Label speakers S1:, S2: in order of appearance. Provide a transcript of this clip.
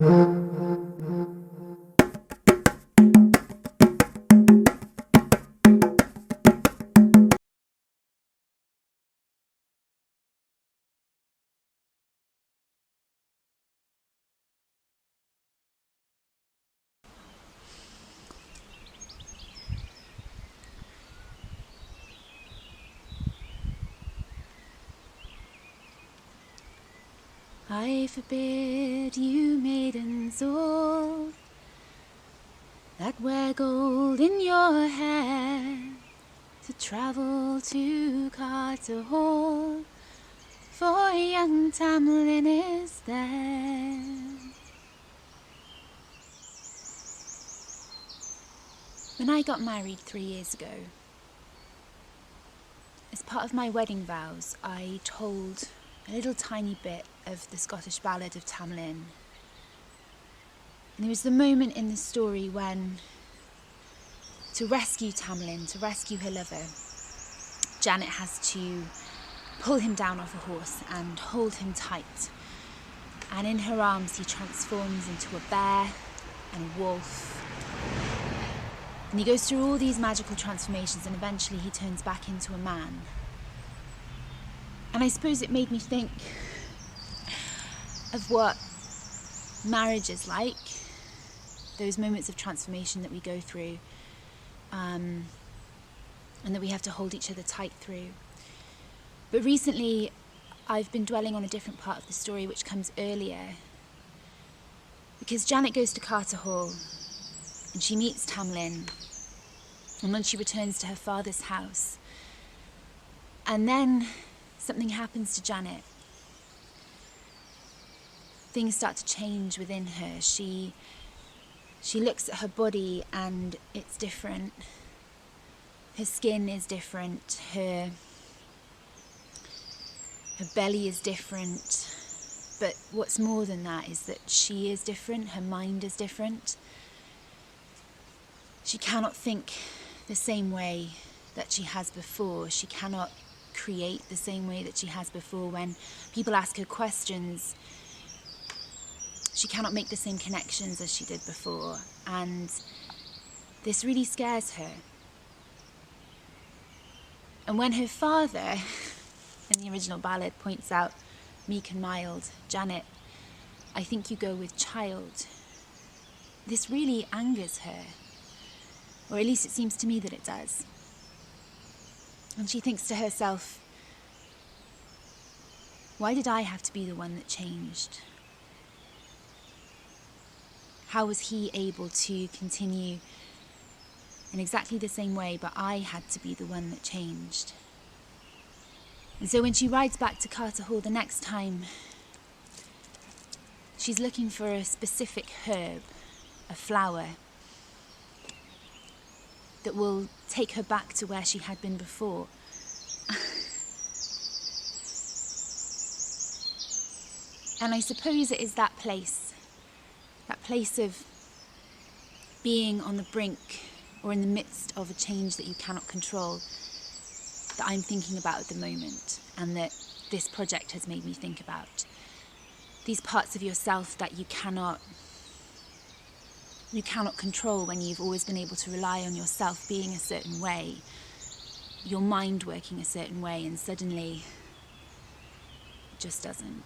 S1: I forbid you maidens all that wear gold in your hair to travel to Carter Hall, for young Tamlin is there. When I got married 3 years ago, as part of my wedding vows, I told a little tiny bit of the Scottish ballad of Tamlin. And there was the moment in the story when, to rescue Tamlin, to rescue her lover, Janet has to pull him down off a horse and hold him tight. And in her arms he transforms into a bear and a wolf. And he goes through all these magical transformations and eventually he turns back into a man. And I suppose it made me think of what marriage is like, those moments of transformation that we go through, and that we have to hold each other tight through. But recently, I've been dwelling on a different part of the story which comes earlier, because Janet goes to Carter Hall, and she meets Tamlin, and then she returns to her father's house. And then something happens to Janet. Things start to change within her. She looks at her body and it's different. Her skin is different. Her belly is different. But what's more than that is that she is different. Her mind is different. She cannot think the same way that she has before. She cannot create the same way that she has before. When people ask her questions, she cannot make the same connections as she did before, and this really scares her. And when her father, in the original ballad, points out, meek and mild, Janet, I think you go with child, this really angers her, or at least it seems to me that it does. And she thinks to herself, why did I have to be the one that changed? How was he able to continue in exactly the same way, but I had to be the one that changed? And so when she rides back to Carter Hall the next time, she's looking for a specific herb, a flower, that will take her back to where she had been before. And I suppose it is that place of being on the brink or in the midst of a change that you cannot control, that I'm thinking about at the moment, and that this project has made me think about. These parts of yourself that you cannot control when you've always been able to rely on yourself being a certain way, your mind working a certain way, and suddenly it just doesn't.